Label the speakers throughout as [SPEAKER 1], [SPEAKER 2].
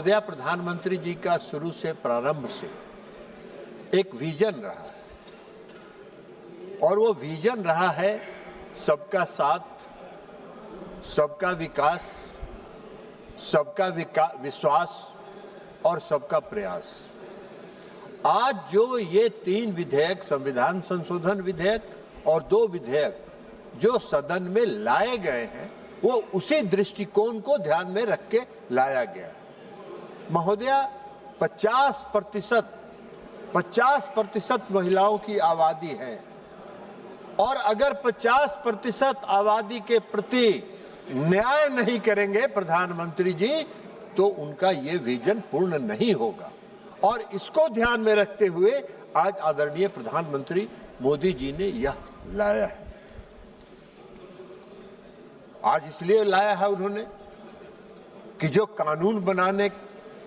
[SPEAKER 1] महोदया, प्रधानमंत्री जी का शुरू से प्रारंभ से एक विजन रहा है और वो विजन रहा है सबका साथ, सबका विकास, सबका विश्वास और सबका प्रयास। आज जो ये 3 विधेयक, संविधान संशोधन विधेयक और 2 विधेयक जो सदन में लाए गए हैं, वो उसी दृष्टिकोण को ध्यान में रख के लाया गया है। महोदया, 50% महिलाओं की आबादी है और अगर 50% आबादी के प्रति न्याय नहीं करेंगे प्रधानमंत्री जी, तो उनका ये विजन पूर्ण नहीं होगा। और इसको ध्यान में रखते हुए आज आदरणीय प्रधानमंत्री मोदी जी ने यह लाया है। आज इसलिए लाया है उन्होंने कि जो कानून बनाने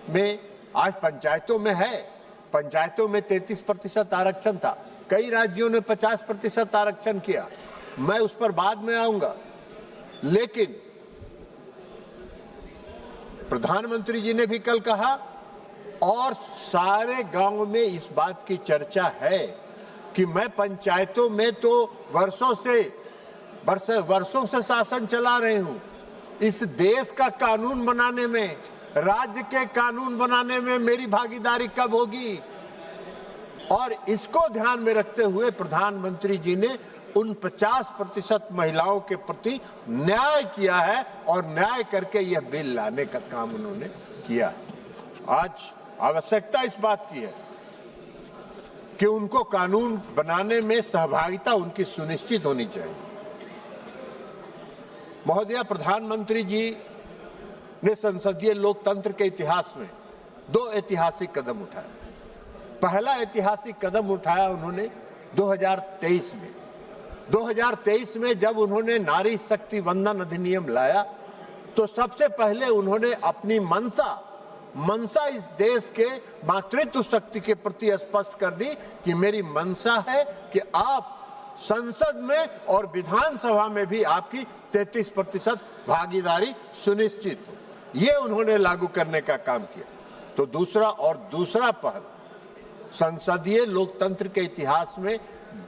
[SPEAKER 1] में आज पंचायतों में है, पंचायतों में 33% आरक्षण था, कई राज्यों ने 50% आरक्षण किया, मैं उस पर बाद में आऊंगा। लेकिन प्रधानमंत्री जी ने भी कल कहा और सारे गांव में इस बात की चर्चा है कि मैं पंचायतों में तो वर्षों से शासन चला रहे हूं। इस देश का कानून बनाने में, राज्य के कानून बनाने में मेरी भागीदारी कब होगी? और इसको ध्यान में रखते हुए प्रधानमंत्री जी ने उन 50% महिलाओं के प्रति न्याय किया है और न्याय करके यह बिल लाने का काम उन्होंने किया। आज आवश्यकता इस बात की है कि उनको कानून बनाने में सहभागिता उनकी सुनिश्चित होनी चाहिए। महोदया, प्रधानमंत्री जी ने संसदीय लोकतंत्र के इतिहास में 2 ऐतिहासिक कदम उठाए। पहला ऐतिहासिक कदम उठाया उन्होंने 2023 में। 2023 में जब उन्होंने नारी शक्ति वंदन अधिनियम लाया तो सबसे पहले उन्होंने अपनी मनसा इस देश के मातृत्व शक्ति के प्रति स्पष्ट कर दी कि मेरी मनसा है कि आप संसद में और विधानसभा में भी आपकी 33% भागीदारी सुनिश्चित हो। ये उन्होंने लागू करने का काम किया। तो दूसरा पहल, संसदीय लोकतंत्र के इतिहास में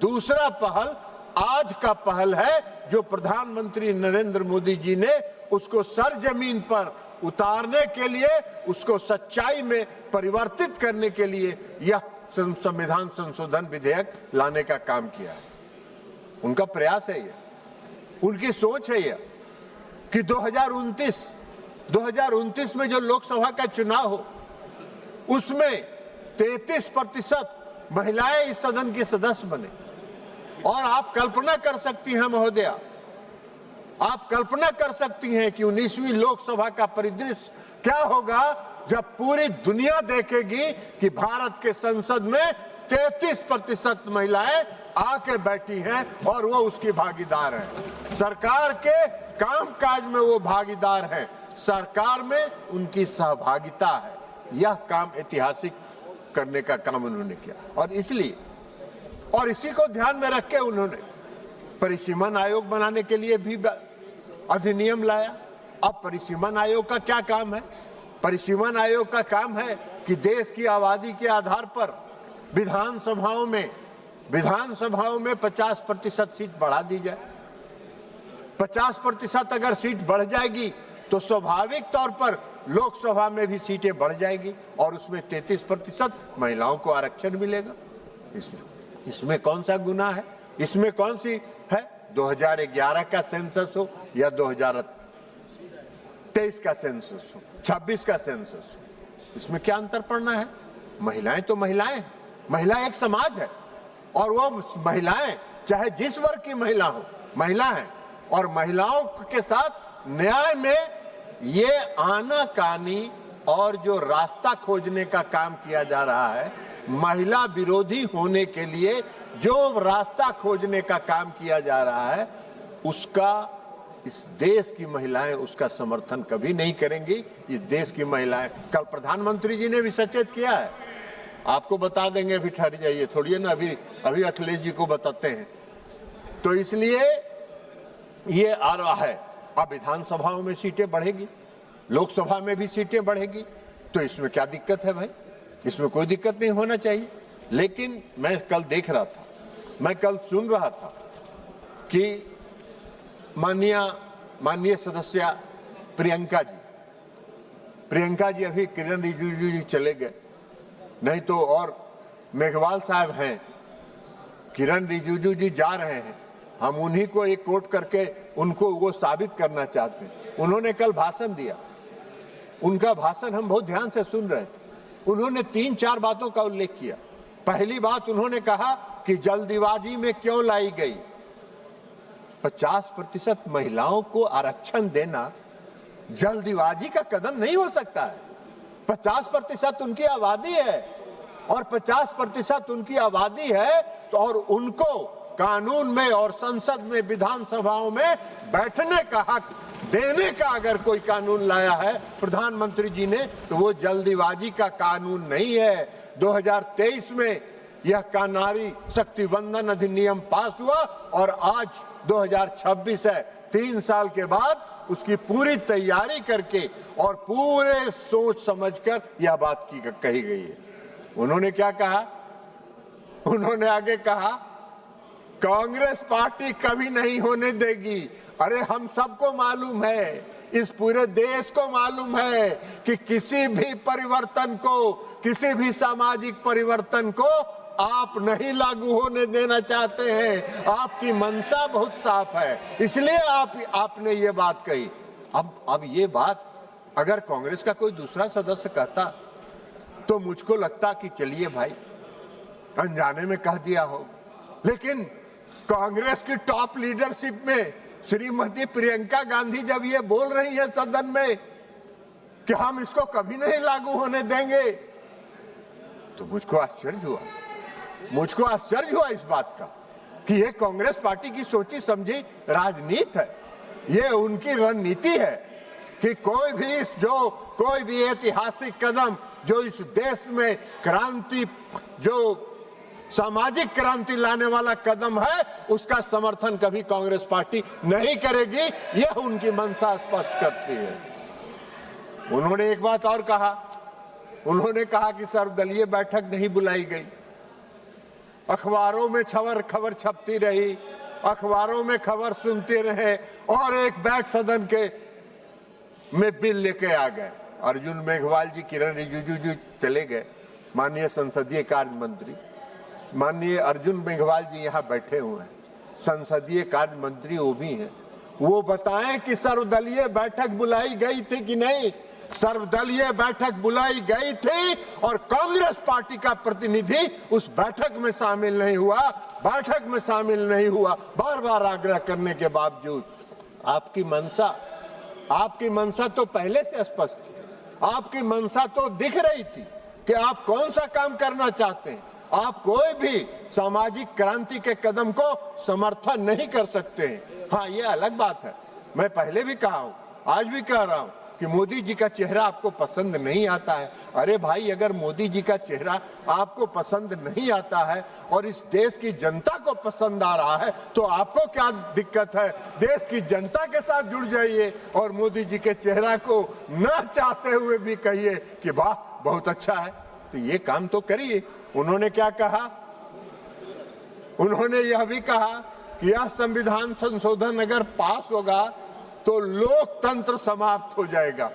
[SPEAKER 1] दूसरा पहल आज का पहल है जो प्रधानमंत्री नरेंद्र मोदी जी ने उसको सरजमीन पर उतारने के लिए, उसको सच्चाई में परिवर्तित करने के लिए यह संविधान संशोधन विधेयक लाने का काम किया है। उनका प्रयास है ये, उनकी सोच है ये कि 2029 में जो लोकसभा का चुनाव हो उसमें 33% महिलाएं इस सदन के सदस्य बने। और आप कल्पना कर सकती हैं महोदया, आप कल्पना कर सकती हैं कि 19वीं लोकसभा का परिदृश्य क्या होगा जब पूरी दुनिया देखेगी कि भारत के संसद में 33% महिलाएं आके बैठी हैं और वो उसकी भागीदार हैं। सरकार के कामकाज में वो भागीदार हैं, सरकार में उनकी सहभागिता है। यह काम ऐतिहासिक करने का काम उन्होंने किया और इसी को ध्यान में रख के उन्होंने परिसीमन आयोग बनाने के लिए भी अधिनियम लाया। अब परिसीमन आयोग का क्या काम है? परिसीमन आयोग का काम है कि देश की आबादी के आधार पर विधानसभाओं में 50% सीट बढ़ा दी जाए। 50% अगर सीट बढ़ जाएगी तो स्वाभाविक तौर पर लोकसभा में भी सीटें बढ़ जाएगी और उसमें 33% महिलाओं को आरक्षण मिलेगा। इसमें कौन सा गुनाह है? इसमें कौन सी है? 2011 का सेंसस हो या 2023 का सेंसस हो, 26 का सेंसस हो, इसमें क्या अंतर पड़ना है? महिलाएं तो महिलाएं हैं, महिला एक समाज है और वो महिलाएं चाहे जिस वर्ग की महिला हो, महिला है। और महिलाओं के साथ न्याय में ये आनाकानी और जो रास्ता खोजने का काम किया जा रहा है, महिला विरोधी होने के लिए जो रास्ता खोजने का काम किया जा रहा है, उसका इस देश की महिलाएं उसका समर्थन कभी नहीं करेंगी। इस देश की महिलाएं, कल प्रधानमंत्री जी ने भी सचेत किया है, आपको बता देंगे, अभी ठहर जाइए, थोड़ी ना, अभी अखिलेश जी को बताते हैं। तो इसलिए ये आ रहा है, अब विधानसभाओं में सीटें बढ़ेगी, लोकसभा में भी सीटें बढ़ेगी तो इसमें क्या दिक्कत है भाई? इसमें कोई दिक्कत नहीं होना चाहिए। लेकिन मैं कल देख रहा था, मैं कल सुन रहा था कि माननीय सदस्य प्रियंका जी अभी किरण रिजिजू जी चले गए, नहीं तो और मेघवाल साहब हैं, किरण रिजिजू जी जा रहे हैं, हम उन्हीं को एक कोट करके उनको वो साबित करना चाहते हैं। उन्होंने कल भाषण दिया, उनका भाषण हम बहुत ध्यान से सुन रहे थे। उन्होंने 3-4 बातों का उल्लेख किया। पहली बात उन्होंने कहा कि जल्दीबाजी में क्यों लाई गई। 50% महिलाओं को आरक्षण देना जल्दीबाजी का कदम नहीं हो सकता है। 50% उनकी आबादी है और 50% उनकी आबादी है तो और उनको कानून में और संसद में, विधानसभाओं में बैठने का हक देने का अगर कोई कानून लाया है प्रधानमंत्री जी ने, तो वो जल्दीबाजी का कानून नहीं है। 2023 में यह नारी शक्ति वंदन अधिनियम पास हुआ और आज 2026 है। 3 साल के बाद उसकी पूरी तैयारी करके और पूरे सोच समझकर यह बात कही गई है। उन्होंने क्या कहा? उन्होंने आगे कहा कांग्रेस पार्टी कभी नहीं होने देगी। अरे हम सबको मालूम है, इस पूरे देश को मालूम है कि किसी भी परिवर्तन को, किसी भी सामाजिक परिवर्तन को आप नहीं लागू होने देना चाहते हैं। आपकी मंशा बहुत साफ है, इसलिए आपने ये बात कही। अब ये बात अगर कांग्रेस का कोई दूसरा सदस्य कहता तो मुझको लगता कि चलिए भाई अनजाने में कह दिया हो, लेकिन कांग्रेस की टॉप लीडरशिप में श्रीमती प्रियंका गांधी जब ये बोल रही है सदन में कि हम इसको कभी नहीं लागू होने देंगे, तो मुझको आश्चर्य हुआ इस बात का कि ये कांग्रेस पार्टी की सोची समझी राजनीति है। ये उनकी रणनीति है कि कोई भी ऐतिहासिक कदम जो इस देश में क्रांति, जो सामाजिक क्रांति लाने वाला कदम है, उसका समर्थन कभी कांग्रेस पार्टी नहीं करेगी। यह उनकी मंशा स्पष्ट करती है। उन्होंने एक बात और कहा, उन्होंने कहा कि सर्वदलीय बैठक नहीं बुलाई गई। अखबारों में खबर छपती रही, अखबारों में खबर सुनते रहे और एक बैग सदन के में बिल लेके आ गए। अर्जुन मेघवाल जी, किरण रिजिजू जी चले गए। माननीय संसदीय कार्य मंत्री माननीय अर्जुन मेघवाल जी यहाँ बैठे हुए हैं, संसदीय कार्य मंत्री वो भी हैं। वो बताएं कि सर्वदलीय बैठक बुलाई गई थी कि नहीं। सर्वदलीय बैठक बुलाई गई थी और कांग्रेस पार्टी का प्रतिनिधि उस बैठक में शामिल नहीं हुआ, बार बार आग्रह करने के बावजूद। आपकी मंशा तो पहले से स्पष्ट थी, आपकी मंशा तो दिख रही थी कि आप कौन सा काम करना चाहते हैं। आप कोई भी सामाजिक क्रांति के कदम को समर्थन नहीं कर सकते हैं। हाँ, ये अलग बात है, मैं पहले भी कहा हूं, आज भी कह रहा हूं कि मोदी जी का चेहरा आपको पसंद नहीं आता है। अरे भाई, अगर मोदी जी का चेहरा आपको पसंद नहीं आता है और इस देश की जनता को पसंद आ रहा है, तो आपको क्या दिक्कत है? देश की जनता के साथ जुड़ जाइए और मोदी जी के चेहरा को न चाहते हुए भी कहिए कि वाह बहुत अच्छा है, तो ये काम तो करिए। उन्होंने क्या कहा? उन्होंने यह भी कहा कि यह संविधान संशोधन अगर पास होगा तो लोकतंत्र समाप्त हो जाएगा।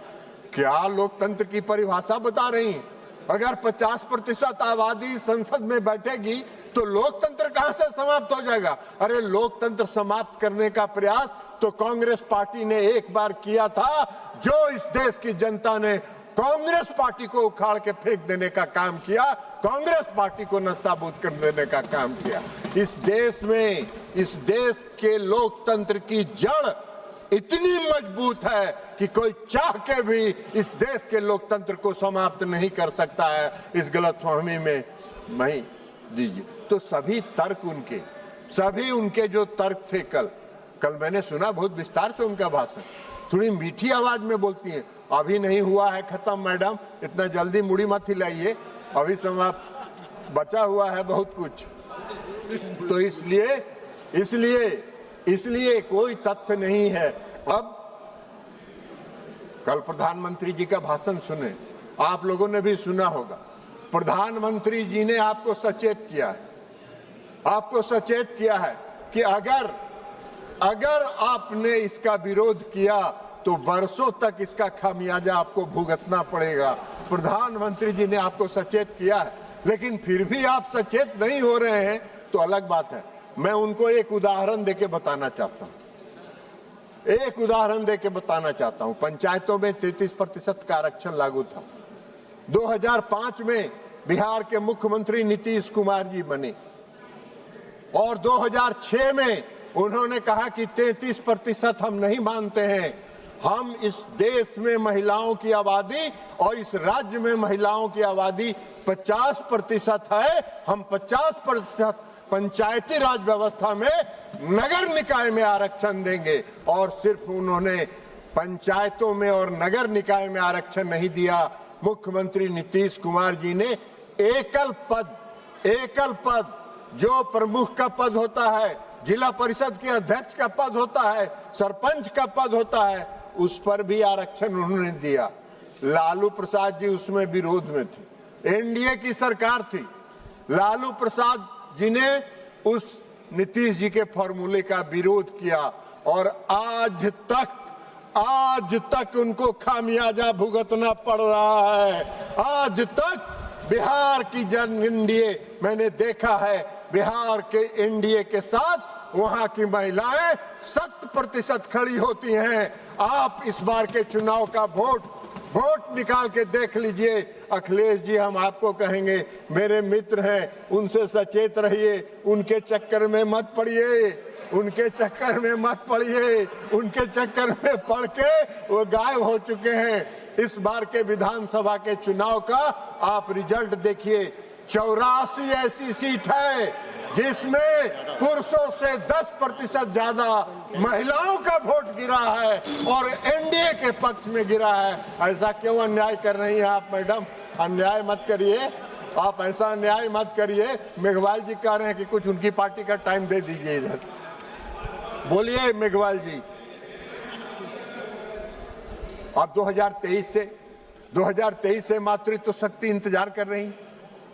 [SPEAKER 1] क्या लोकतंत्र की परिभाषा बता रही हैं? अगर 50% आबादी संसद में बैठेगी तो लोकतंत्र कहां से समाप्त हो जाएगा? अरे लोकतंत्र समाप्त करने का प्रयास तो कांग्रेस पार्टी ने एक बार किया था, जो इस देश की जनता ने कांग्रेस पार्टी को उखाड़ के फेंक देने का काम किया, कांग्रेस पार्टी को नस्ताबूद कर देने का काम किया। इस देश के लोकतंत्र की जड़ इतनी मजबूत है कि कोई चाह के भी इस देश के लोकतंत्र को समाप्त नहीं कर सकता है। इस गलतफहमी में नहीं दीजिए। तो सभी उनके जो तर्क थे कल मैंने सुना, बहुत विस्तार से उनका भाषण, थोड़ी मीठी आवाज में बोलती हैं। अभी नहीं हुआ है खत्म मैडम, इतना जल्दी मुड़ी मत हिलाइए, अभी समाप्त बचा हुआ है बहुत कुछ। तो इसलिए कोई तथ्य नहीं है। अब कल प्रधानमंत्री जी का भाषण सुने, आप लोगों ने भी सुना होगा, प्रधानमंत्री जी ने आपको सचेत किया है, आपको सचेत किया है कि अगर आपने इसका विरोध किया तो वर्षों तक इसका खामियाजा आपको भुगतना पड़ेगा। प्रधानमंत्री जी ने आपको सचेत किया है, लेकिन फिर भी आप सचेत नहीं हो रहे हैं तो अलग बात है। मैं उनको एक उदाहरण देके बताना चाहता हूं, एक उदाहरण देके बताना चाहता हूं। पंचायतों में 33% का आरक्षण लागू था। 2005 में बिहार के मुख्यमंत्री नीतीश कुमार जी बने और 2006 में उन्होंने कहा कि 33% हम नहीं मानते हैं, हम इस देश में महिलाओं की आबादी और इस राज्य में महिलाओं की आबादी 50% है, हम 50% पंचायती राज व्यवस्था में नगर निकाय में आरक्षण देंगे। और सिर्फ उन्होंने पंचायतों में और नगर निकाय में आरक्षण नहीं दिया, मुख्यमंत्री नीतीश कुमार जी ने एकल पद जो प्रमुख का पद होता है, जिला परिषद के अध्यक्ष का पद होता है, सरपंच का पद होता है, उस पर भी आरक्षण उन्होंने दिया। लालू प्रसाद जी उसमें विरोध में थे, एनडीए की सरकार थी, लालू प्रसाद जी ने उस नीतीश जी के फॉर्मूले का विरोध किया और आज तक उनको खामियाजा भुगतना पड़ रहा है। आज तक बिहार की जन एनडीए, मैंने देखा है बिहार के एनडीए के साथ वहां की महिलाएं 100% खड़ी होती हैं। आप इस बार के चुनाव का वोट निकाल के देख लीजिए। अखिलेश जी, हम आपको कहेंगे, मेरे मित्र हैं, उनसे सचेत रहिए, उनके चक्कर में मत पड़िए, उनके चक्कर में मत पड़िए, उनके चक्कर में पड़ के वो गायब हो चुके हैं। इस बार के विधानसभा के चुनाव का आप रिजल्ट देखिए, 84 ऐसी सीट है जिसमें पुरुषों से 10% ज्यादा महिलाओं का वोट गिरा है और एनडीए के पक्ष में गिरा है। ऐसा क्यों अन्याय कर रही हैं आप मैडम? अन्याय मत करिए, आप ऐसा अन्याय मत करिए। मेघवाल जी कह रहे हैं कि कुछ उनकी पार्टी का टाइम दे दीजिए इधर। बोलिए मेघवाल जी। अब 2023 से मातृत्व शक्ति इंतजार कर रही।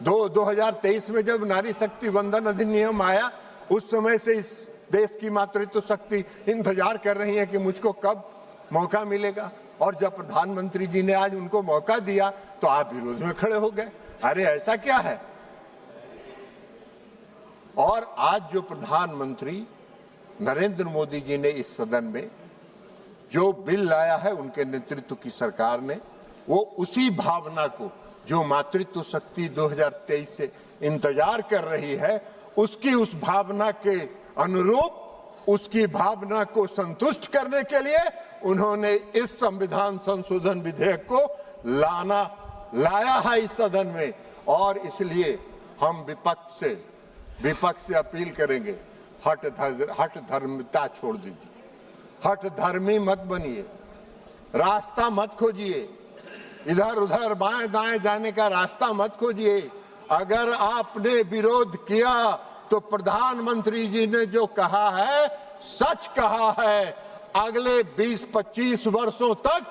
[SPEAKER 1] 2023 में जब नारी शक्ति वंदन अधिनियम आया, उस समय से इस देश की मातृत्व शक्ति इंतजार कर रही है कि मुझको कब मौका मिलेगा। और जब प्रधानमंत्री जी ने आज उनको मौका दिया तो आप विरोध में खड़े हो गए। अरे ऐसा क्या है? और आज जो प्रधानमंत्री नरेंद्र मोदी जी ने इस सदन में जो बिल लाया है उनके नेतृत्व की सरकार ने, वो उसी भावना को जो मातृत्व शक्ति 2023 से इंतजार कर रही है, उसकी उस भावना के अनुरूप, उसकी भावना को संतुष्ट करने के लिए उन्होंने इस संविधान संशोधन विधेयक को लाया है इस सदन में। और इसलिए हम विपक्ष से अपील करेंगे, हठ धर्मिता छोड़ दीजिए, हठ धर्मी मत बनिए, रास्ता मत खोजिए, इधर उधर बाएं दाएं जाने का रास्ता मत खोजिए। अगर आपने विरोध किया तो प्रधानमंत्री जी ने जो कहा है सच कहा है। अगले 20-25 वर्षों तक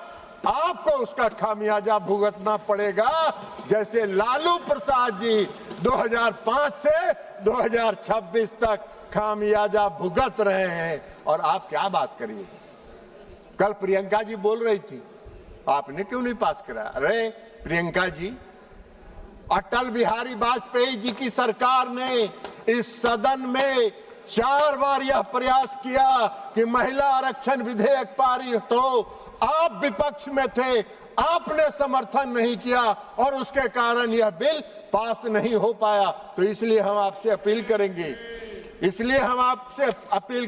[SPEAKER 1] आपको उसका खामियाजा भुगतना पड़ेगा, जैसे लालू प्रसाद जी 2005 से 2026 तक खामियाजा भुगत रहे हैं। और आप क्या बात करिए, कल प्रियंका जी बोल रही थी, आपने क्यों नहीं पास कराया? अरे प्रियंका जी, अटल बिहारी वाजपेयी जी की सरकार ने इस सदन में 4 बार यह प्रयास किया कि महिला आरक्षण विधेयक पारित हो। आप विपक्ष में थे, आपने समर्थन नहीं किया और उसके कारण यह बिल पास नहीं हो पाया। तो इसलिए हम आपसे अपील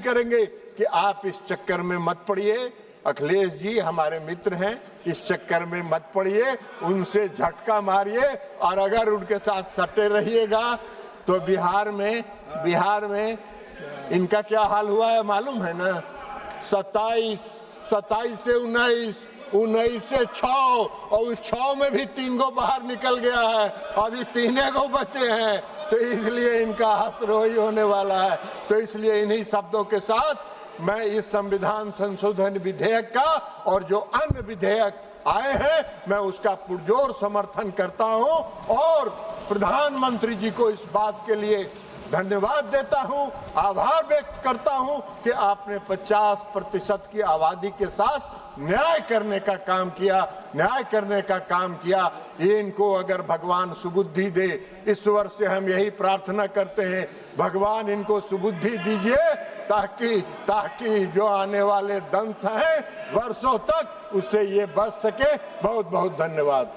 [SPEAKER 1] करेंगे कि आप इस चक्कर में मत पड़िए। अखिलेश जी हमारे मित्र हैं, इस चक्कर में मत पड़िए, उनसे झटका मारिए। और अगर उनके साथ सटे रहिएगा तो बिहार में इनका क्या हाल हुआ है मालूम है ना? 27 से 19 से 6 और उस 6 में भी 3 गो बाहर निकल गया है, अभी 3 गो बचे हैं। तो इसलिए इनका हसरोई होने वाला है। तो इसलिए इन्हीं शब्दों के साथ मैं इस संविधान संशोधन विधेयक का और जो अन्य विधेयक आए हैं, मैं उसका पुरजोर समर्थन करता हूं और प्रधानमंत्री जी को इस बात के लिए धन्यवाद देता हूं, आभार व्यक्त करता हूं कि आपने 50% की आबादी के साथ न्याय करने का काम किया। ये इनको अगर भगवान सुबुद्धि दे, इस वर्ष से हम यही प्रार्थना करते हैं, भगवान इनको सुबुद्धि दीजिए ताकि जो आने वाले दंश हैं वर्षों तक उससे ये बच सके। बहुत बहुत धन्यवाद।